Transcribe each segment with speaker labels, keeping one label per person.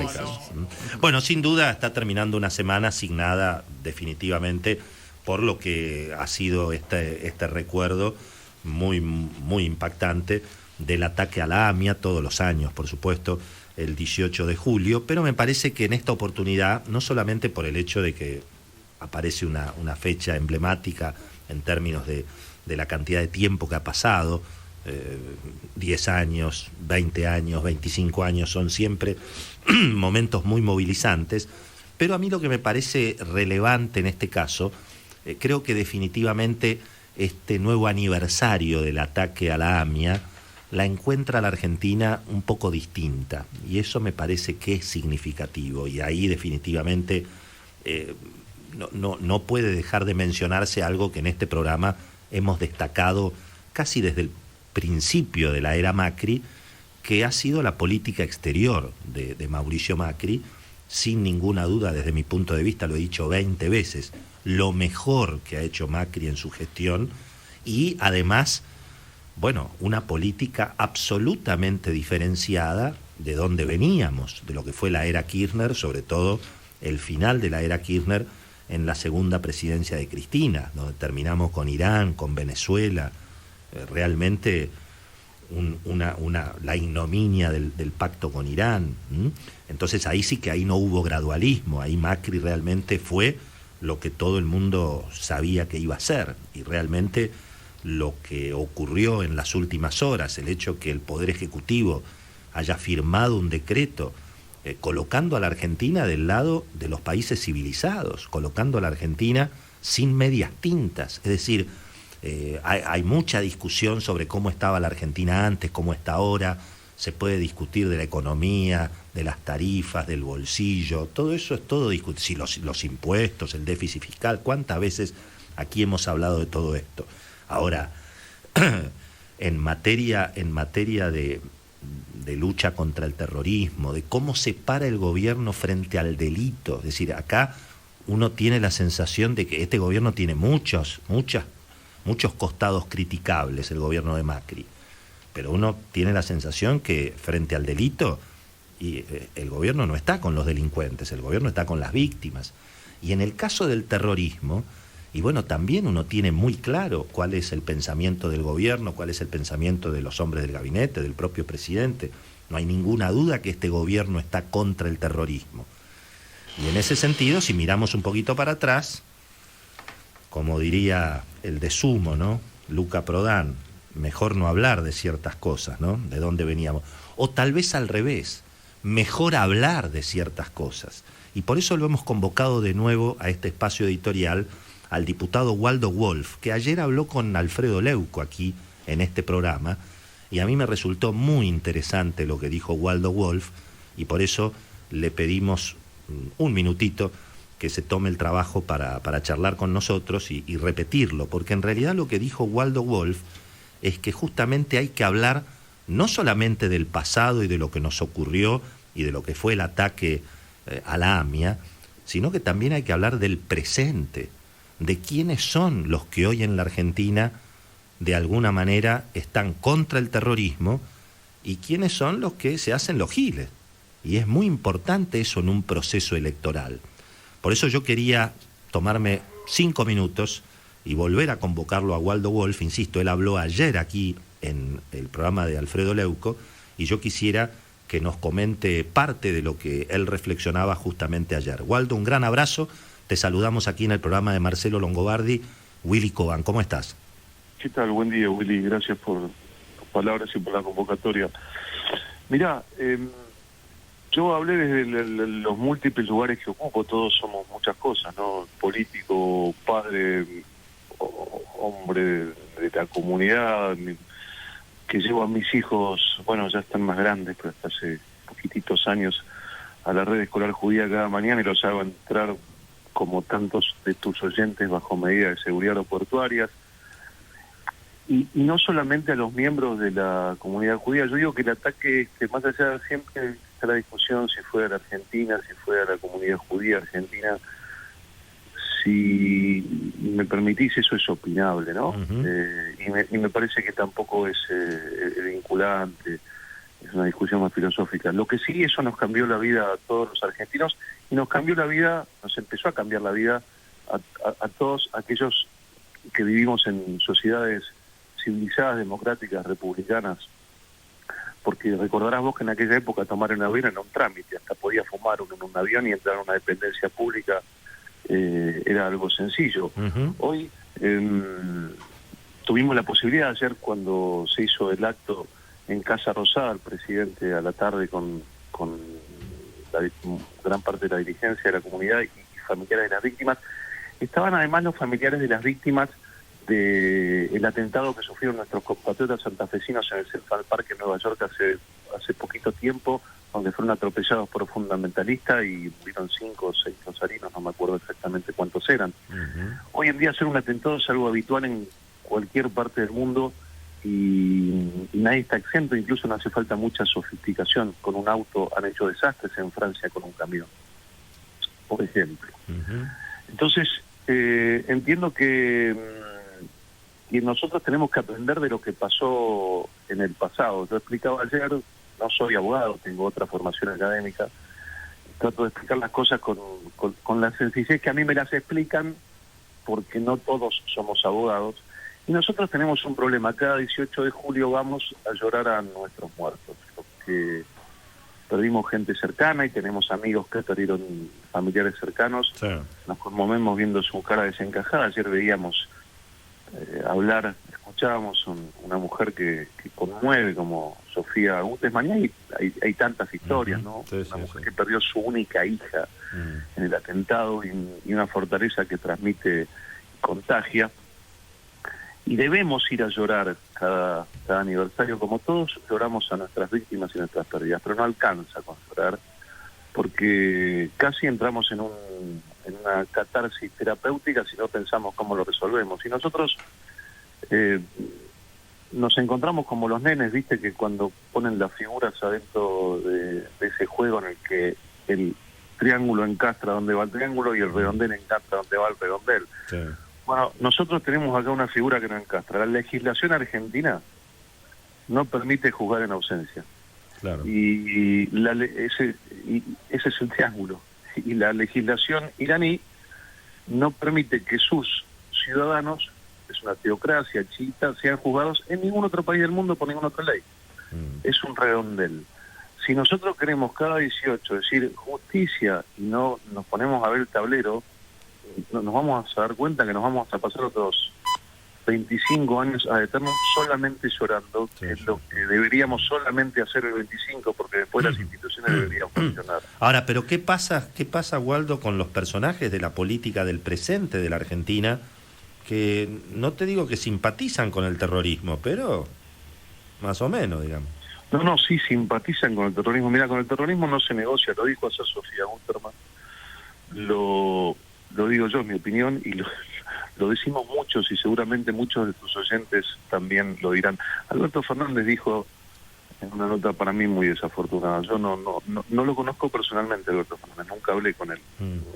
Speaker 1: este caso. Bueno, sin duda está terminando una semana asignada definitivamente por lo que ha sido este recuerdo muy, muy impactante del ataque a la AMIA todos los años, por supuesto, el 18 de julio, pero me parece que en esta oportunidad, no solamente por el hecho de que aparece una fecha emblemática en términos de la cantidad de tiempo que ha pasado, 10 años, 20 años, 25 años, son siempre momentos muy movilizantes, pero a mí lo que me parece relevante en este caso, creo que definitivamente este nuevo aniversario del ataque a la AMIA la encuentra la Argentina un poco distinta, y eso me parece que es significativo, y ahí definitivamente no puede dejar de mencionarse algo que en este programa hemos destacado casi desde el principio de la era Macri, que ha sido la política exterior de Mauricio Macri, sin ninguna duda, desde mi punto de vista, lo he dicho 20 veces, lo mejor que ha hecho Macri en su gestión, y además, bueno, una política absolutamente diferenciada de donde veníamos, de lo que fue la era Kirchner, sobre todo el final de la era Kirchner en la segunda presidencia de Cristina, donde terminamos con Irán, con Venezuela, realmente la ignominia del pacto con Irán. Entonces ahí sí que ahí no hubo gradualismo, ahí Macri realmente fue lo que todo el mundo sabía que iba a ser, y realmente lo que ocurrió en las últimas horas, el hecho que el Poder Ejecutivo haya firmado un decreto colocando a la Argentina del lado de los países civilizados, colocando a la Argentina sin medias tintas, es decir, hay mucha discusión sobre cómo estaba la Argentina antes, cómo está ahora, se puede discutir de la economía, de las tarifas, del bolsillo, todo eso es todo discutir, si los impuestos, el déficit fiscal, cuántas veces aquí hemos hablado de todo esto. Ahora, en materia de lucha contra el terrorismo, de cómo se para el gobierno frente al delito, es decir, acá uno tiene la sensación de que este gobierno tiene muchos costados criticables, el gobierno de Macri, pero uno tiene la sensación que frente al delito el gobierno no está con los delincuentes, el gobierno está con las víctimas. Y en el caso del terrorismo, y bueno, también uno tiene muy claro cuál es el pensamiento del gobierno, cuál es el pensamiento de los hombres del gabinete, del propio presidente. No hay ninguna duda que este gobierno está contra el terrorismo. Y en ese sentido, si miramos un poquito para atrás, como diría el de Sumo, ¿no? Luca Prodan, mejor no hablar de ciertas cosas, ¿no? De dónde veníamos. O tal vez al revés, mejor hablar de ciertas cosas. Y por eso lo hemos convocado de nuevo a este espacio editorial al diputado Waldo Wolf, que ayer habló con Alfredo Leuco aquí en este programa, y a mí me resultó muy interesante lo que dijo Waldo Wolf, y por eso le pedimos un minutito que se tome el trabajo para charlar con nosotros y repetirlo, porque en realidad lo que dijo Waldo Wolf es que justamente hay que hablar no solamente del pasado y de lo que nos ocurrió y de lo que fue el ataque a la AMIA, sino que también hay que hablar del presente, de quiénes son los que hoy en la Argentina de alguna manera están contra el terrorismo y quiénes son los que se hacen los giles. Y es muy importante eso en un proceso electoral. Por eso yo quería tomarme 5 minutos y volver a convocarlo a Waldo Wolf. Insisto, él habló ayer aquí en el programa de Alfredo Leuco, y yo quisiera que nos comente parte de lo que él reflexionaba justamente ayer. Waldo, un gran abrazo. Te saludamos aquí en el programa de Marcelo Longobardi. Willy Cobán, ¿cómo estás?
Speaker 2: ¿Qué tal? Buen día, Willy. Gracias por tus palabras y por la convocatoria. Mirá, yo hablé desde los múltiples lugares que ocupo. Todos somos muchas cosas, ¿no? Político, padre, hombre de la comunidad, que llevo a mis hijos, bueno, ya están más grandes, pero hasta hace poquititos años, a la red escolar judía cada mañana, y los hago entrar, como tantos de tus oyentes, bajo medidas de seguridad aeroportuarias. Y no solamente a los miembros de la comunidad judía. Yo digo que el ataque, más allá de siempre está la discusión si fue a la Argentina, si fue a la comunidad judía argentina, si me permitís, eso es opinable, ¿no?
Speaker 1: Uh-huh.
Speaker 2: Y me parece que tampoco es vinculante. es una discusión más filosófica. Lo que sí, eso nos cambió la vida a todos los argentinos y nos cambió la vida, nos empezó a cambiar la vida a todos aquellos que vivimos en sociedades civilizadas, democráticas, republicanas, porque recordarás vos que en aquella época tomar un avión era un trámite, hasta podía fumar uno en un avión y entrar a una dependencia pública era algo sencillo. Hoy tuvimos la posibilidad ayer cuando se hizo el acto en Casa Rosada, el presidente a la tarde con gran parte de la dirigencia de la comunidad y familiares de las víctimas. Estaban además los familiares de las víctimas del atentado que sufrieron nuestros compatriotas santafesinos en el Central Park en Nueva York hace poquito tiempo, donde fueron atropellados por fundamentalistas y murieron 5 o 6 rosarinos, no me acuerdo exactamente cuántos eran. Hoy en día hacer un atentado es algo habitual en cualquier parte del mundo y nadie está exento, incluso no hace falta mucha sofisticación. Con un auto han hecho desastres en Francia con un camión, por ejemplo. Entonces, entiendo que nosotros tenemos que aprender de lo que pasó en el pasado. Yo explicaba ayer, no soy abogado, tengo otra formación académica, trato de explicar las cosas con la sencillez que a mí me las explican, porque no todos somos abogados, y nosotros tenemos un problema. Cada 18 de julio vamos a llorar a nuestros muertos, porque perdimos gente cercana y tenemos amigos que perdieron familiares cercanos. Sí. Nos conmovemos viendo su cara desencajada. Ayer veíamos escuchábamos una mujer que conmueve, como Sofía Gutes Mañá, y hay tantas historias, ¿no? Sí, una mujer que perdió su única hija en el atentado y una fortaleza que transmite y contagia. Y debemos ir a llorar cada aniversario, como todos lloramos a nuestras víctimas y nuestras pérdidas, pero no alcanza con llorar, porque casi entramos en una catarsis terapéutica si no pensamos cómo lo resolvemos. Y nosotros nos encontramos como los nenes, viste, que cuando ponen las figuras adentro de ese juego en el que el triángulo encastra donde va el triángulo y el redondel encastra donde va el redondel. Sí. Bueno, nosotros tenemos acá una figura que no encastra. La legislación argentina no permite juzgar en ausencia. Claro. Ese es el triángulo. Y la legislación iraní no permite que sus ciudadanos, es una teocracia chiita, sean juzgados en ningún otro país del mundo por ninguna otra ley. Es un redondel. Si nosotros queremos cada 18 decir justicia y no nos ponemos a ver el tablero, nos vamos a dar cuenta que nos vamos a pasar otros 25 años a eterno solamente llorando, que es lo que deberíamos solamente hacer el 25, porque después las instituciones deberían funcionar.
Speaker 1: Ahora, pero ¿qué pasa, Waldo, con los personajes de la política del presente de la Argentina, que no te digo que simpatizan con el terrorismo, pero más o menos, digamos?
Speaker 2: No, sí simpatizan con el terrorismo. Mira, con el terrorismo no se negocia, lo dijo ayer Sofía Gutterman, lo digo yo, en mi opinión, y lo decimos muchos y seguramente muchos de tus oyentes también lo dirán. Alberto Fernández dijo en una nota para mí muy desafortunada. Yo no lo conozco personalmente, Alberto Fernández, nunca hablé con él.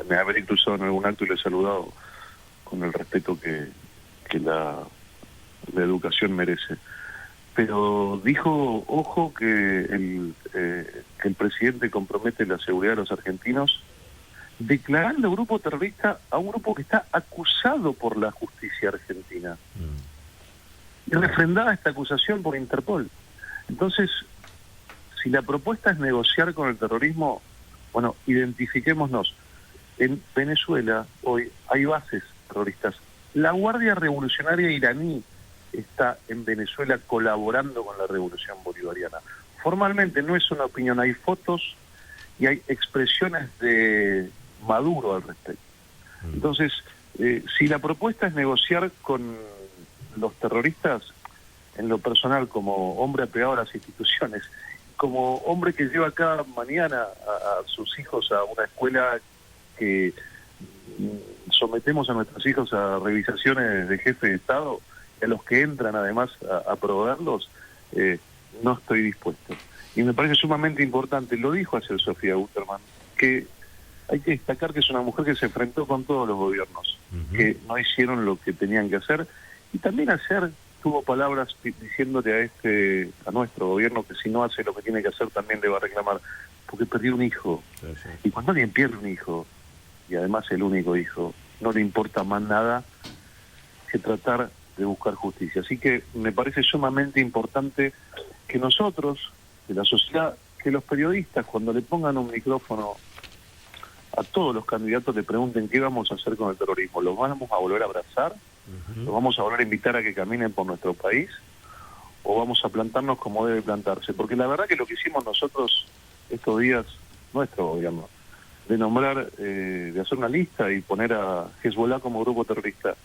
Speaker 2: Me habré cruzado en algún acto y le he saludado con el respeto que la educación merece. Pero dijo, ojo, que el presidente compromete la seguridad de los argentinos declarando grupo terrorista a un grupo que está acusado por la justicia argentina. Y refrendada esta acusación por Interpol. Entonces, si la propuesta es negociar con el terrorismo, bueno, identifiquémonos. En Venezuela hoy hay bases terroristas. La Guardia Revolucionaria iraní está en Venezuela colaborando con la Revolución Bolivariana. Formalmente no es una opinión, hay fotos y hay expresiones de Maduro al respecto. Entonces, si la propuesta es negociar con los terroristas, en lo personal, como hombre apegado a las instituciones, como hombre que lleva cada mañana a sus hijos a una escuela que sometemos a nuestros hijos a revisaciones de jefe de Estado, y a los que entran además a proveerlos, no estoy dispuesto. Y me parece sumamente importante, lo dijo ayer Sofía Gutterman, que hay que destacar que es una mujer que se enfrentó con todos los gobiernos, que no hicieron lo que tenían que hacer, y también hacer tuvo palabras diciéndole a nuestro gobierno que si no hace lo que tiene que hacer también le va a reclamar, porque perdió un hijo.
Speaker 1: Sí, sí.
Speaker 2: Y cuando alguien pierde un hijo, y además el único hijo, no le importa más nada que tratar de buscar justicia. Así que me parece sumamente importante que nosotros, de la sociedad, que los periodistas, cuando le pongan un micrófono a todos los candidatos, le pregunten qué vamos a hacer con el terrorismo. ¿Los vamos a volver a abrazar? ¿Los vamos a volver a invitar a que caminen por nuestro país? ¿O vamos a plantarnos como debe plantarse? Porque la verdad que lo que hicimos nosotros estos días, nuestro gobierno, de nombrar, de hacer una lista y poner a Hezbollah como grupo terrorista,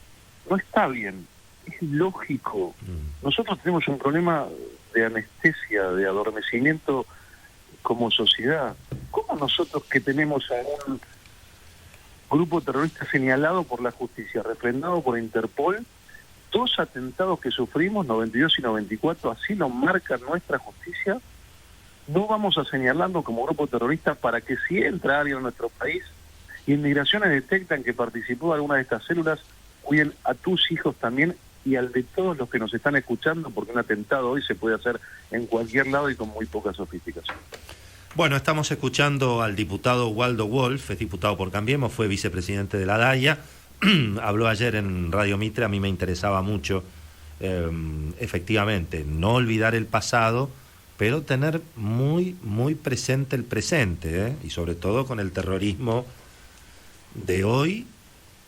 Speaker 2: no está bien, es lógico. Nosotros tenemos un problema de anestesia, de adormecimiento como sociedad. ¿Cómo nosotros que tenemos a un grupo terrorista señalado por la justicia, refrendado por Interpol, 2 atentados que sufrimos, 92 y 94, así lo marca nuestra justicia, no vamos a señalarlo como grupo terrorista para que si entra alguien a nuestro país y en migraciones detectan que participó de alguna de estas células, cuiden a tus hijos también y al de todos los que nos están escuchando, porque un atentado hoy se puede hacer en cualquier lado y con muy poca sofisticación.
Speaker 1: Bueno, estamos escuchando al diputado Waldo Wolf, es diputado por Cambiemos, fue vicepresidente de la DAIA, habló ayer en Radio Mitre, a mí me interesaba mucho, efectivamente, no olvidar el pasado, pero tener muy, muy presente el presente, y sobre todo con el terrorismo de hoy,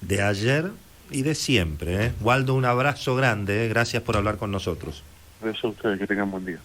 Speaker 1: de ayer y de siempre. Waldo, un abrazo grande, gracias por hablar con nosotros.
Speaker 2: Gracias a ustedes, que tengan buen día.